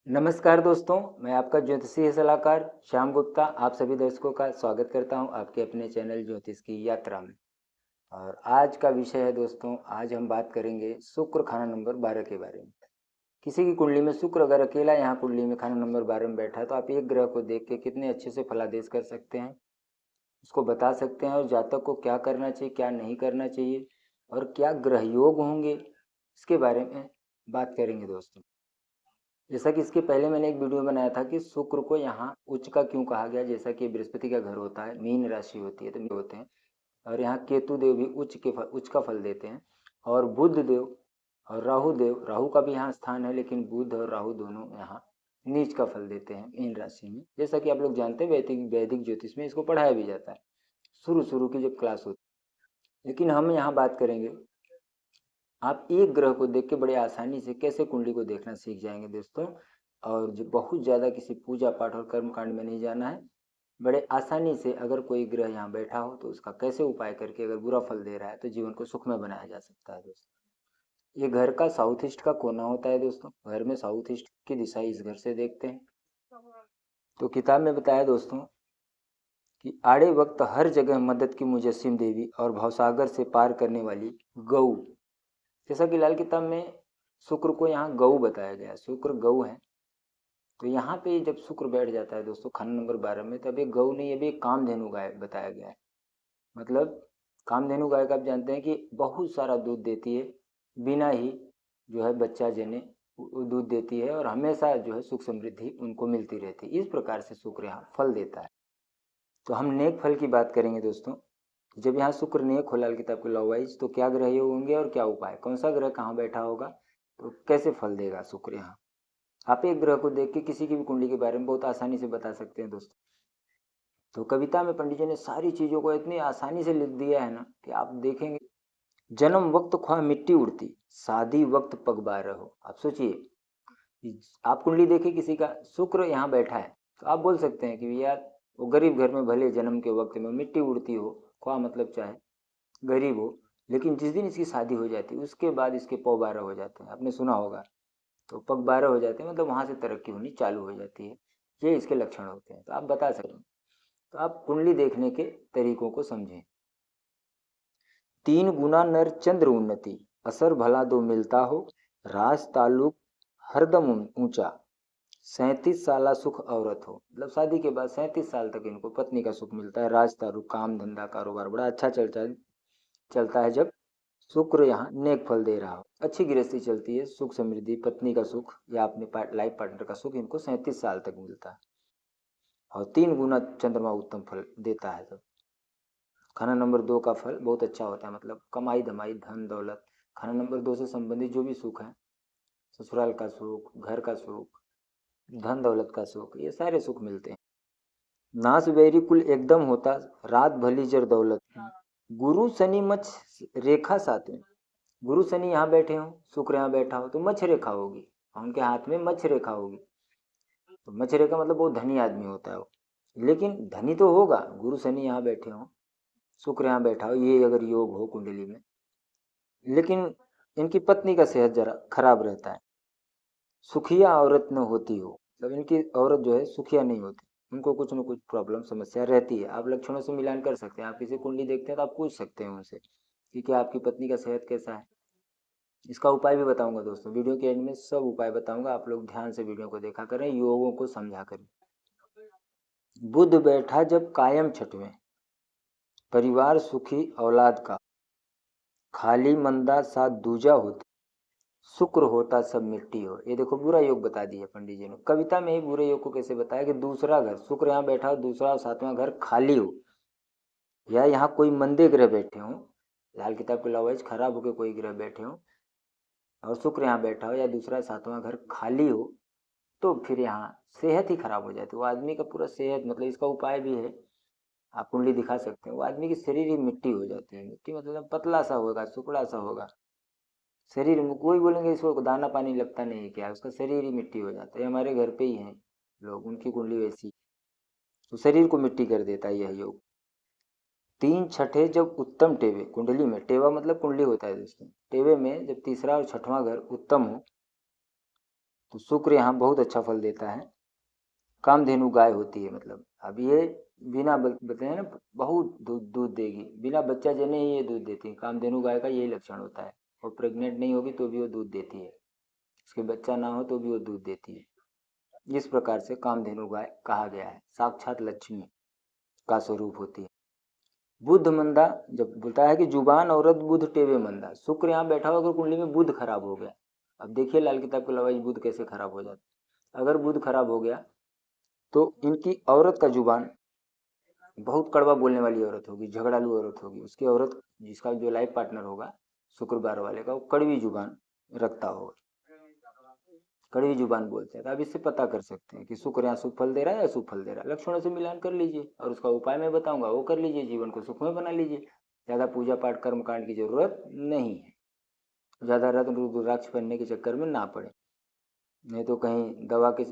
नमस्कार दोस्तों, मैं आपका ज्योतिषीय सलाहकार श्याम गुप्ता आप सभी दर्शकों का स्वागत करता हूं आपके अपने चैनल ज्योतिष की यात्रा में। और आज का विषय है दोस्तों, आज हम बात करेंगे शुक्र खाना नंबर 12 के बारे में। किसी की कुंडली में शुक्र अगर अकेला यहाँ कुंडली में खाना नंबर 12 में बैठा है तो आप एक ग्रह को देख के कितने अच्छे से फलादेश कर सकते हैं, उसको बता सकते हैं और जातक को क्या करना चाहिए क्या नहीं करना चाहिए और क्या ग्रह योग होंगे, इसके बारे में बात करेंगे दोस्तों। जैसा कि इसके पहले मैंने एक वीडियो बनाया था कि शुक्र को यहाँ उच्च का क्यों कहा गया। जैसा कि बृहस्पति का घर होता है, मीन राशि होती है तो मीन होते हैं, और यहाँ केतु देव भी उच्च का फल देते हैं। और बुध देव और राहु देव, राहु का भी यहाँ स्थान है लेकिन बुध और राहु दोनों यहाँ नीच का फल देते हैं मीन राशि में। जैसा कि आप लोग जानते हैं वैदिक ज्योतिष में इसको पढ़ाया भी जाता है शुरू की जब क्लास होती है। लेकिन हम यहाँ बात करेंगे, आप एक ग्रह को देख के बड़े आसानी से कैसे कुंडली को देखना सीख जाएंगे दोस्तों। और जो बहुत ज़्यादा किसी पूजा पाठ और कर्म कांड में नहीं जाना है, बड़े आसानी से अगर कोई ग्रह यहाँ बैठा हो तो उसका कैसे उपाय करके अगर बुरा फल दे रहा है तो जीवन को सुखमय बनाया जा सकता है दोस्तों। ये घर का साउथ ईस्ट का कोना होता है दोस्तों, घर में साउथ ईस्ट की दिशा इस घर से देखते हैं। तो किताब में बताया दोस्तों कि आड़े वक्त हर जगह मदद की मुजस्सिम देवी और भवसागर से पार करने वाली गऊ। जैसा कि लाल किताब में शुक्र को यहाँ गऊ बताया गया, शुक्र गऊ है। तो यहाँ पे जब शुक्र बैठ जाता है दोस्तों खाना नंबर 12 में, तब एक गऊ नहीं, अभी एक कामधेनु गाय बताया गया है। मतलब कामधेनु गाय का आप जानते हैं कि बहुत सारा दूध देती है, बिना ही जो है बच्चा जने दूध देती है और हमेशा जो है सुख समृद्धि उनको मिलती रहती है। इस प्रकार से शुक्र यहाँ फल देता है। तो हम नेक फल की बात करेंगे दोस्तों। जब यहाँ शुक्र नेक हो लाल किताब के लॉ वाइज, तो क्या ग्रह योग होंगे और क्या उपाय, कौन सा ग्रह कहाँ बैठा होगा, तो कैसे फल देगा शुक्र यहाँ। आप एक ग्रह को देख के किसी की भी कुंडली के बारे में बहुत आसानी से बता सकते हैं दोस्तों। तो कविता में पंडित जी ने सारी चीज़ों को इतनी आसानी से लिख दिया है ना कि आप देखेंगे, जन्म वक्त ख्वाह मिट्टी उड़ती, शादी वक्त पग बारह हो। आप सोचिए, आप कुंडली देखे किसी का, शुक्र यहाँ बैठा है तो आप बोल सकते हैं कि यार वो गरीब घर में भले जन्म के वक्त में मिट्टी उड़ती हो, ख्वाह मतलब चाहे गरीब हो, लेकिन जिस दिन इसकी शादी हो जाती है उसके बाद इसके पौ 12 हो जाते हैं, आपने सुना होगा। तो पग 12 हो जाते हैं मतलब वहाँ से तरक्की होनी चालू हो जाती है। ये इसके लक्षण होते हैं, तो आप बता सकते हैं। तो आप कुंडली देखने के तरीकों को समझें। 3 गुना नर चंद्र उन्नति, असर भला दो मिलता हो, राज ताल्लुक हरदम ऊंचा, 37 साल सुख औरत हो। मतलब शादी के बाद 37 साल तक इनको पत्नी का सुख मिलता है, राज ताल्लुक काम धंधा कारोबार बड़ा अच्छा चलता है जब शुक्र यहाँ नेक फल दे रहा हो। अच्छी गृहस्थी चलती है, सुख समृद्धि पत्नी का सुख या अपने लाइफ पार्टनर का सुख इनको 37 साल तक मिलता है। और 3 गुना चंद्रमा उत्तम फल देता है। तब खाना नंबर 2 का फल बहुत अच्छा होता है, मतलब कमाई धमाई धन दौलत। खाना नंबर 2 से संबंधित जो भी सुख है, ससुराल का सुख, घर का सुख, धन दौलत का सुख, ये सारे सुख मिलते हैं। नास बैरी कुल एकदम होता, रात भली जर दौलत। गुरु शनि मच रेखा साथ में, गुरु शनि यहाँ बैठे हो, शुक्र यहाँ बैठा हो तो मच्छ रेखा होगी, उनके हाथ में मच्छ रेखा होगी। तो मच्छ रेखा मतलब बहुत धनी आदमी होता है वो, लेकिन धनी तो होगा। गुरु शनि यहाँ बैठे हो, शुक्र यहाँ बैठा हो, ये अगर योग हो कुंडली में, लेकिन इनकी पत्नी का सेहत जरा खराब रहता है। सुखिया औरत न होती हो, मतलब इनकी औरत जो है सुखिया नहीं होती, उनको कुछ न कुछ प्रॉब्लम समस्या रहती है। आप लक्षणों से मिलान कर सकते हैं, आप किसी कुंडली देखते हैं तो आप पूछ सकते हैं उनसे कि क्या आपकी पत्नी का सेहत कैसा है। इसका उपाय भी बताऊंगा दोस्तों, वीडियो के एंड में सब उपाय बताऊंगा, आप लोग ध्यान से वीडियो को देखा करें, योगों को समझा करें। बुध बैठा जब कायम छठ में, परिवार सुखी औलाद का, खाली मंदा साथ दूजा होती, शुक्र होता सब मिट्टी हो। ये देखो बुरा योग बता दिया पंडित जी ने कविता में ही। बुरे योग को कैसे बताया कि दूसरा घर शुक्र यहाँ बैठा हो, दूसरा और सातवां घर खाली हो, या यहाँ कोई मंदे ग्रह बैठे हो, लाल किताब के लॉवाइज खराब होकर कोई ग्रह बैठे हो और शुक्र यहाँ बैठा हो, या दूसरा सातवां घर खाली हो, तो फिर यहाँ सेहत ही खराब हो जाती है। वो आदमी का पूरा सेहत, मतलब इसका उपाय भी है, आप कुंडली दिखा सकते हैं। वो आदमी की शरीर ही मिट्टी हो जाती है, मिट्टी मतलब पतला सा होगा, सुकड़ा सा होगा शरीर में। कोई बोलेंगे इसको दाना पानी लगता नहीं है क्या, उसका शरीर ही मिट्टी हो जाता है। हमारे घर पे ही हैं लोग, उनकी कुंडली वैसी, तो शरीर को मिट्टी कर देता है यह योग। 3 छठे जब उत्तम टेवे, कुंडली में टेवा मतलब कुंडली होता है दोस्तों, टेवे में जब तीसरा और छठवां घर उत्तम हो, तो शुक्र यहाँ बहुत अच्छा फल देता है। कामधेनु गाय होती है, मतलब अब ये बिना बताए ना बहुत दूध दूध देगी, बिना बच्चा जने ही ये दूध देती है। कामधेनु गाय का यही लक्षण होता है। और प्रेग्नेंट नहीं होगी तो भी वो दूध देती है, उसके बच्चा ना हो तो भी वो दूध देती है। इस प्रकार से कामधेनु गाय कहा गया है, साक्षात लक्ष्मी का स्वरूप होती है। बुध मंदा, जब बोलता है कि जुबान औरत बुध टेवे मंदा, शुक्र यहाँ बैठा हुआ अगर कुंडली में बुध खराब हो गया, अब देखिए लाल किताब के अलावा बुध कैसे खराब हो जाता है। अगर बुध खराब हो गया तो इनकी औरत का जुबान बहुत कड़वा बोलने वाली औरत होगी, झगड़ालू औरत होगी। उसकी औरत जिसका जो लाइफ पार्टनर होगा शुक्रवार वाले का, वो कड़वी जुबान रखता होगा, कड़वी जुबान बोलते हैं। तो आप इससे पता कर सकते हैं कि शुक्र यहाँ शुभ फल दे रहा है या अशुभ फल दे रहा है। लक्षणों से मिलान कर लीजिए और उसका उपाय मैं बताऊंगा, वो कर लीजिए, जीवन को सुखमय बना लीजिए। ज़्यादा पूजा पाठ कर्म कांड की जरूरत नहीं है, ज़्यादा रत्न रुद्राक्ष पहनने के चक्कर में ना पड़े, नहीं तो कहीं दवा के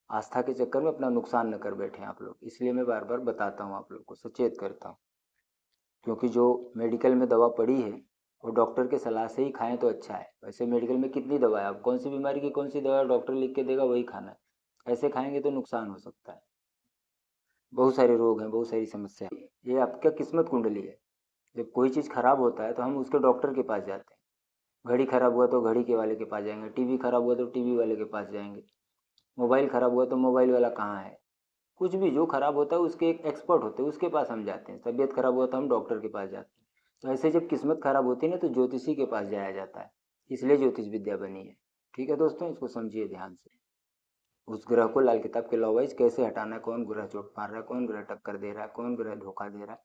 आस्था के चक्कर में अपना नुकसान न कर बैठे आप लोग। इसलिए मैं बार बार बताता हूँ, आप लोग को सचेत करता हूँ। क्योंकि जो मेडिकल में दवा पड़ी है वो डॉक्टर के सलाह से ही खाएं तो अच्छा है। वैसे मेडिकल में कितनी दवा है, अब कौन सी बीमारी की कौन सी दवा डॉक्टर लिख के देगा वही खाना है। ऐसे खाएंगे तो नुकसान हो सकता है। बहुत सारे रोग हैं, बहुत सारी समस्या है। ये आपका किस्मत कुंडली है। जब कोई चीज़ खराब होता है तो हम उसके डॉक्टर के पास जाते हैं। घड़ी खराब हुआ तो घड़ी के वाले के पास जाएंगे, टीवी खराब हुआ तो टीवी वाले के पास जाएंगे, मोबाइल खराब हुआ तो मोबाइल वाला कहाँ है। कुछ भी जो खराब होता है उसके एक एक्सपर्ट होते हैं, उसके पास हम जाते हैं। तबीयत खराब हुआ तो हम डॉक्टर के पास जाते हैं। तो ऐसे जब किस्मत खराब होती है ना तो ज्योतिषी के पास जाया जाता है। इसलिए ज्योतिष विद्या बनी है। ठीक है दोस्तों, इसको समझिए ध्यान से। उस ग्रह को लाल किताब के लॉ वाइज कैसे हटाना है, कौन ग्रह चोट मार रहा है, कौन ग्रह टक्कर दे रहा है, कौन ग्रह धोखा दे रहा है,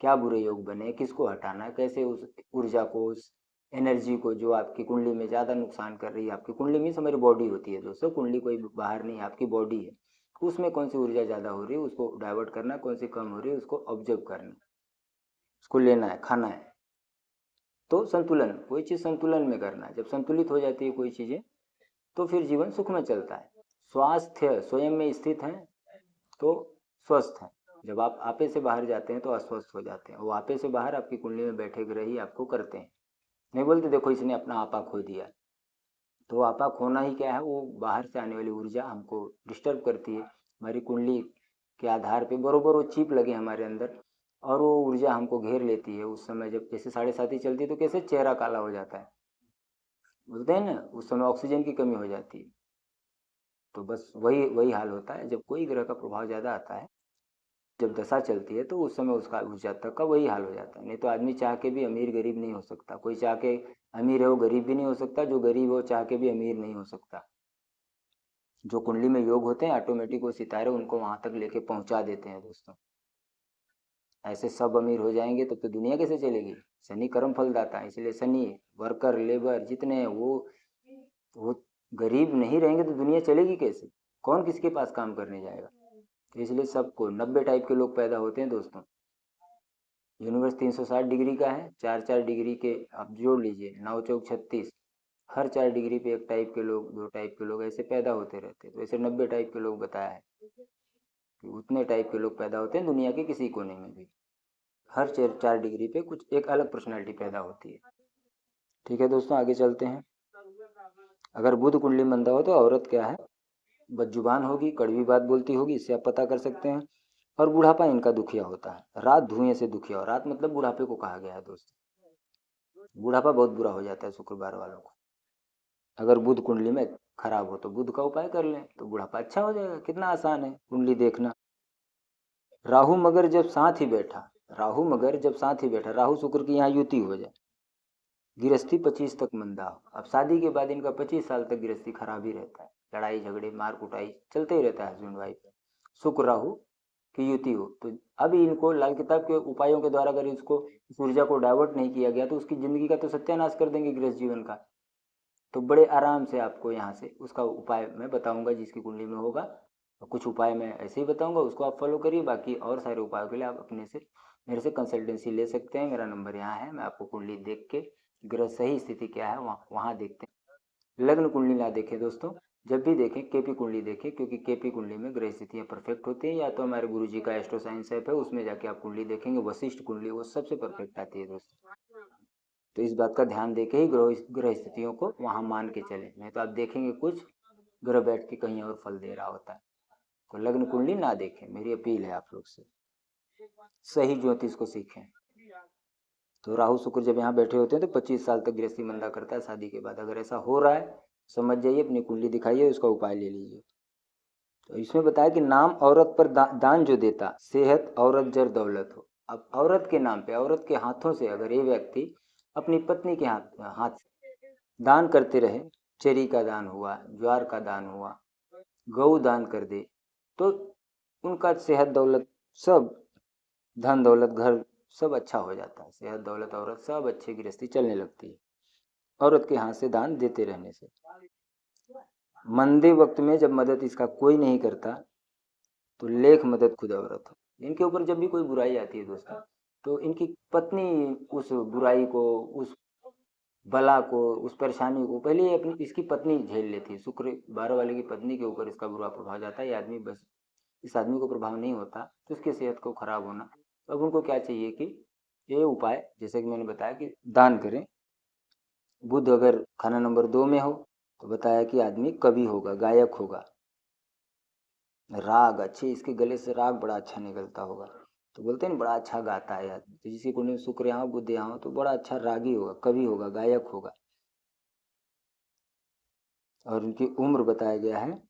क्या बुरे योग बने, किसको हटाना है, कैसे उस ऊर्जा को, उस एनर्जी को जो आपकी कुंडली में ज़्यादा नुकसान कर रही है। आपकी कुंडली मीन्स हमारी बॉडी होती है दोस्तों, कुंडली कोई बाहर नहीं है, आपकी बॉडी है। उसमें कौन सी ऊर्जा ज़्यादा हो रही है उसको डाइवर्ट करना, कौन सी कम हो रही है उसको ऑब्जर्व करना, उसको लेना है, खाना है। तो संतुलन, कोई चीज़ संतुलन में करना है। जब संतुलित हो जाती है कोई चीज़ें तो फिर जीवन सुख में चलता है। स्वास्थ्य स्वयं में स्थित है तो स्वस्थ है। जब आप आपे से बाहर जाते हैं तो अस्वस्थ हो जाते हैं। वो आपे से बाहर आपकी कुंडली में बैठे ग्रह ही आपको करते हैं। नहीं बोलते देखो इसने अपना आपा खो दिया, तो आपा खोना ही क्या है, वो बाहर से आने वाली ऊर्जा हमको डिस्टर्ब करती है। हमारी कुंडली के आधार पे बरोबर वो चिप लगे हमारे अंदर और वो ऊर्जा हमको घेर लेती है। उस समय जब जैसे 7:30 चलती है तो कैसे चेहरा काला हो जाता है, बोलते हैं ना, उस समय ऑक्सीजन की कमी हो जाती है। तो बस वही वही हाल होता है जब कोई ग्रह का प्रभाव ज़्यादा आता है, जब दशा चलती है तो उस समय उसका ऊर्जा तक का वही हाल हो जाता है। नहीं तो आदमी चाह के भी अमीर गरीब नहीं हो सकता, कोई चाह के अमीर है वो गरीब भी नहीं हो सकता, जो गरीब है वो चाह के भी अमीर नहीं हो सकता। जो कुंडली में योग होते हैं ऑटोमेटिक वो सितारे उनको वहां तक लेके पहुंचा देते हैं दोस्तों। ऐसे सब अमीर हो जाएंगे तब तो दुनिया कैसे चलेगी। शनि कर्म फलदाता है, इसलिए शनि वर्कर लेबर जितने हैं वो गरीब नहीं रहेंगे तो दुनिया चलेगी कैसे, कौन किसके पास काम करने जाएगा। तो इसलिए सबको 90 टाइप के लोग पैदा होते हैं दोस्तों। यूनिवर्स 360 डिग्री का है, 4-4 डिग्री के आप जोड़ लीजिए, 9 चौक 36, हर 4 डिग्री पे एक टाइप के लोग, 2 टाइप के लोग ऐसे पैदा होते रहते हैं। तो ऐसे 90 टाइप के लोग बताया है कि उतने टाइप के लोग पैदा होते हैं दुनिया के किसी कोने में भी। हर 4 डिग्री पे कुछ एक अलग पर्सनैलिटी पैदा होती है। ठीक है दोस्तों, आगे चलते हैं। अगर बुध कुंडली मंदा हो तो औरत क्या है, बदजुबान होगी, कड़वी बात बोलती होगी, इससे आप पता कर सकते हैं। और बुढ़ापा इनका दुखिया होता है, रात धुएं से दुखिया हो। रात मतलब बुढ़ापे को कहा गया है दोस्तों। बुढ़ापा बहुत बुरा हो जाता है शुक्रवार वालों को। अगर बुध कुंडली में खराब हो तो बुध का उपाय कर लें तो बुढ़ापा अच्छा हो जाएगा। कितना आसान है कुंडली देखना। राहु मगर जब साथ ही बैठा, राहु मगर जब साथ ही बैठा, राहु शुक्र की यहाँ युति हो जाए, गृहस्थी 25 तक मंदा हो। अब शादी के बाद इनका 25 साल तक गृहस्थी खराब ही रहता है, लड़ाई झगड़े मार कुटाई चलते ही रहता है हस्बैंड वाइफ। शुक्र राहु की युति हो तो अब इनको लाल किताब के उपायों के द्वारा अगर इसको इस ऊर्जा को डाइवर्ट नहीं किया गया तो उसकी जिंदगी का तो सत्यानाश कर देंगे गृहस्थ जीवन का। तो बड़े आराम से आपको यहाँ से उसका उपाय मैं बताऊंगा जिसकी कुंडली में होगा। और कुछ उपाय मैं ऐसे ही बताऊंगा, उसको आप फॉलो करिए। बाकी और सारे उपायों के लिए आप अपने से मेरे से कंसल्टेंसी ले सकते हैं। मेरा नंबर यहाँ है, मैं आपको कुंडली देख के ग्रह सही स्थिति क्या है वहाँ देखते हैं। लग्न कुंडली ना देखें दोस्तों, जब भी देखें केपी कुंडली देखें, क्योंकि केपी कुंडली में ग्रह स्थितियाँ परफेक्ट होती हैं। या तो हमारे गुरु जी का एस्ट्रो साइंस ऐप है, उसमें जाके आप कुंडली देखेंगे, वशिष्ठ कुंडली वो सबसे परफेक्ट आती है दोस्तों। तो इस बात का ध्यान देके ही ग्रह ग्रह स्थितियों को वहाँ मान के चले, नहीं तो आप देखेंगे कुछ ग्रह बैठ के कहीं और फल दे रहा होता है। तो लग्न कुंडली ना देखें, मेरी अपील है आप लोग से, सही ज्योतिष को सीखें। तो राहु शुक्र जब यहाँ बैठे होते हैं तो 25 साल तक गृहस्थी मंदा करता है शादी के बाद। अगर ऐसा हो रहा है समझ जाइए, अपनी कुंडली दिखाइए, उसका उपाय ले लीजिए। तो इसमें बताया कि नाम औरत पर दान जो देता, सेहत औरत जर दौलत हो। अब औरत के नाम पे, औरत के हाथों से अगर ये व्यक्ति अपनी पत्नी के हाथ से दान करते रहे, चेरी का दान हुआ, ज्वार का दान हुआ, गौ दान कर दे, तो उनका सेहत दौलत सब, धन दौलत घर सब अच्छा हो जाता है। सेहत दौलत औरत सब अच्छी गृहस्थी चलने लगती है औरत के हाथ से दान देते रहने से। मंदे वक्त में जब मदद इसका कोई नहीं करता तो लेख मदद खुद औरत हो। इनके ऊपर जब भी कोई बुराई आती है दोस्तों, तो इनकी पत्नी उस बुराई को, उस बला को, उस परेशानी को पहले ही अपनी इसकी पत्नी झेल लेती है। शुक्र 12 वाले की पत्नी के ऊपर इसका बुरा प्रभाव जाता है। ये आदमी बस, इस आदमी को प्रभाव नहीं होता तो उसकी सेहत को खराब होना। अब उनको क्या चाहिए कि ये उपाय, जैसे कि मैंने बताया कि दान करें। बुध अगर खाना नंबर 2 में हो तो बताया कि आदमी कवि होगा, गायक होगा, राग अच्छे, इसके गले से राग बड़ा अच्छा निकलता होगा। तो बोलते हैं ना बड़ा अच्छा गाता है आदमी। तो जिसकी कुंडली में शुक्र यहाँ बुध यहाँ हो तो बड़ा अच्छा रागी होगा, कवि होगा, गायक होगा। और उनकी उम्र बताया गया है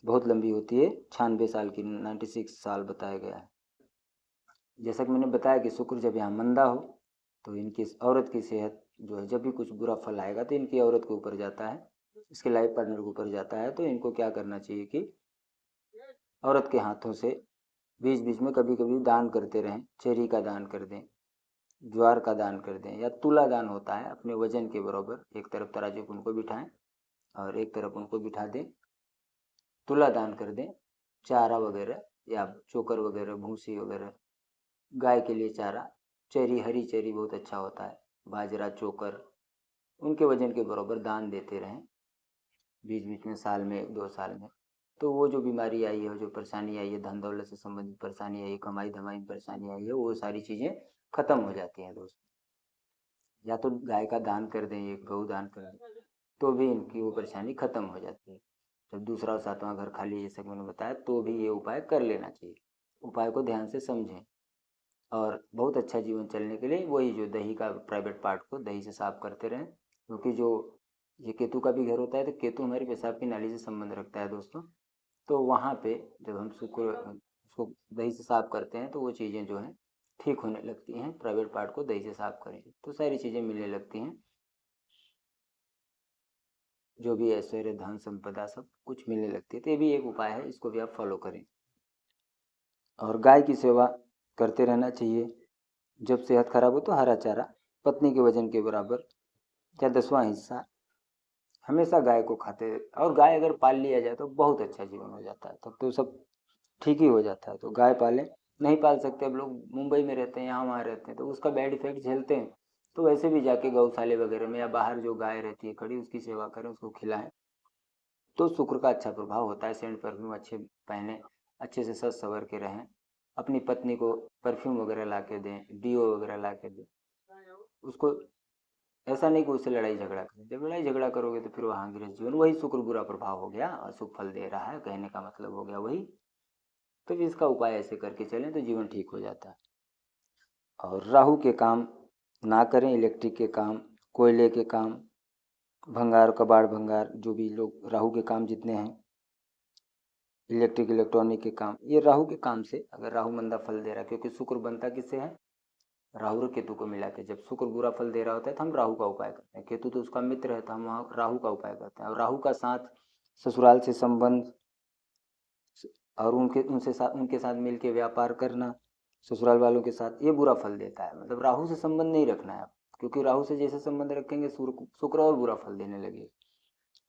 बहुत लंबी होती है, 96 साल की, 96 साल बताया गया है। जैसा कि मैंने बताया कि शुक्र जब यहाँ मंदा हो तो इनकी औरत की सेहत जो है, जब भी कुछ बुरा फल आएगा तो इनकी औरत के ऊपर जाता है, इसके लाइफ पार्टनर के ऊपर जाता है। तो इनको क्या करना चाहिए कि औरत के हाथों से बीच बीच में कभी कभी दान करते रहें। चेरी का दान कर दें, ज्वार का दान कर दें, या तुला दान होता है अपने वजन के बराबर, एक तरफ तराजू को उनको बिठाएं और एक तरफ उनको बिठा दें, तुला दान कर दें। चारा वगैरह या चोकर वगैरह, भूसी वगैरह, गाय के लिए चारा, चेरी, हरी चेरी बहुत अच्छा होता है, बाजरा, चोकर, उनके वजन के बराबर दान देते रहें बीच बीच में, साल में 1-2 साल में। तो वो जो बीमारी आई है, जो परेशानी आई है, धन दौलत से संबंधित परेशानी आई है, कमाई धमाई में परेशानी आई है, वो सारी चीज़ें खत्म हो जाती हैं दोस्त। या तो गाय का दान कर दें, एक गौ दान कर दें, तो भी इनकी वो परेशानी खत्म हो जाती है। जब दूसरा और 7वां घर खाली, जैसे मैंने बताया, तो भी ये उपाय कर लेना चाहिए। उपाय को ध्यान से समझें और बहुत अच्छा जीवन चलने के लिए वही जो दही का प्राइवेट पार्ट को दही से साफ करते रहें। क्योंकि जो ये केतु का भी घर होता है, तो केतु हमारी पेशाब की नाली से संबंध रखता है दोस्तों। तो वहाँ पे जब हम शुक्र उसको दही से साफ करते हैं तो वो चीज़ें जो हैं ठीक होने लगती हैं। प्राइवेट पार्ट को दही से साफ करें तो सारी चीज़ें मिलने लगती हैं, जो भी ऐश्वर्य, धन, संपदा सब कुछ मिलने लगती है। तो ये भी एक उपाय है, इसको भी आप फॉलो करें। और गाय की सेवा करते रहना चाहिए। जब सेहत खराब हो तो हरा चारा पत्नी के वजन के बराबर या 10वां हिस्सा हमेशा गाय को खाते। और गाय अगर पाल लिया जाए तो बहुत अच्छा जीवन हो जाता है, तब तो सब ठीक ही हो जाता है। तो गाय पालें। नहीं पाल सकते, अब लोग मुंबई में रहते हैं, यहाँ वहाँ रहते हैं, तो उसका बैड इफेक्ट झेलते हैं। तो वैसे भी जाके गौशाले वगैरह में या बाहर जो गाय रहती है खड़ी, उसकी सेवा करें, उसको खिलाएं, तो शुक्र का अच्छा प्रभाव होता है। सेंट परफ्यूम अच्छे पहने, अच्छे से सज सवर के रहें। अपनी पत्नी को परफ्यूम वगैरह ला के दें, डीओ वगैरह ला के दें। उसको ऐसा नहीं कि उससे लड़ाई झगड़ा करें। जब लड़ाई झगड़ा करोगे तो फिर वहाँ गृहस्थ जीवन, वही शुक्र बुरा प्रभाव हो गया, अशुभ फल दे रहा है, कहने का मतलब हो गया वही। तो इसका उपाय ऐसे करके चलें तो जीवन ठीक हो जाता है। और राहु के काम ना करें, इलेक्ट्रिक के काम, कोयले के काम, भंगार कबाड़ भंगार, जो भी लोग राहु के काम जितने हैं, इलेक्ट्रिक इलेक्ट्रॉनिक के काम, ये राहु के काम से, अगर राहु मंदा फल दे रहा है, क्योंकि शुक्र बनता किससे है, राहु और केतु को मिला के। जब शुक्र बुरा फल दे रहा होता है तो हम राहु का उपाय करते हैं, केतु तो उसका मित्र है तो हम वहाँ राहु का उपाय करते हैं। और राहु का साथ, ससुराल से संबंध, और उनके साथ मिल के व्यापार करना, ससुराल वालों के साथ, ये बुरा फल देता है। मतलब राहु से संबंध नहीं रखना है आप, क्योंकि राहु से जैसे संबंध रखेंगे शुक्र और बुरा फल देने लगे।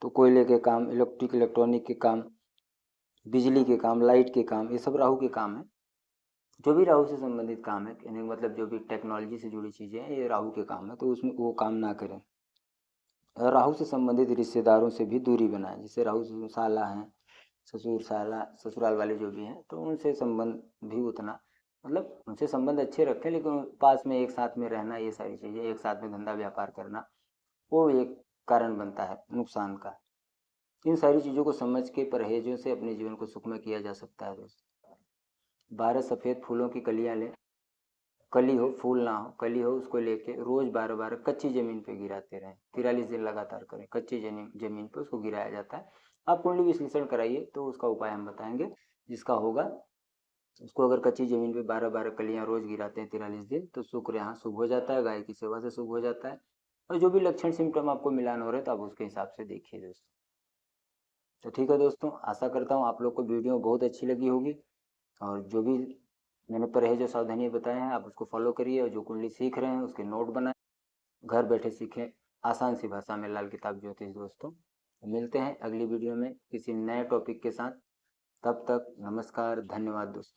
तो कोयले के काम, इलेक्ट्रिक इलेक्ट्रॉनिक के काम, बिजली के काम, लाइट के काम, ये सब राहु के काम है। जो भी राहु से संबंधित काम है, यानी मतलब जो भी टेक्नोलॉजी से जुड़ी चीज़ें हैं, ये राहु के काम है, तो उसमें वो काम ना करें। और राहु से संबंधित रिश्तेदारों से भी दूरी बनाएं। जैसे राहु साला हैं, ससुर साला, ससुराल वाले जो भी हैं, तो उनसे संबंध भी उतना, मतलब उनसे संबंध अच्छे रखें, लेकिन पास में एक साथ में रहना, ये सारी चीज़ें, एक साथ में धंधा व्यापार करना, वो एक कारण बनता है नुकसान का। इन सारी चीज़ों को समझ के परहेजों से अपने जीवन को सुखमय किया जा सकता है दोस्तों। 12 सफ़ेद फूलों की कलियां लें, कली हो फूल ना हो, कली हो, उसको लेके रोज 12-12 कच्ची जमीन पे गिराते रहें, 43 दिन लगातार करें, कच्ची जमीन पे उसको गिराया जाता है। आप कुंडली विश्लेषण कराइए तो उसका उपाय हम बताएंगे, जिसका होगा उसको अगर कच्ची जमीन पे 12-12 कलियां रोज गिराते हैं 43 दिन तो शुक्र यहाँ शुभ हो जाता है, गाय की सेवा से शुभ हो जाता है। और जो भी लक्षण सिम्टम आपको मिलान हो रहे हैं तो आप उसके हिसाब से देखिए दोस्तों। तो ठीक है दोस्तों, आशा करता हूँ आप लोग को वीडियो बहुत अच्छी लगी होगी, और जो भी मैंने परहेज और सावधानियाँ बताए हैं आप उसको फॉलो करिए, और जो कुंडली सीख रहे हैं उसके नोट बनाएं, घर बैठे सीखें आसान सी भाषा में लाल किताब ज्योतिष दोस्तों। मिलते हैं अगली वीडियो में किसी नए टॉपिक के साथ, तब तक नमस्कार, धन्यवाद दोस्तों।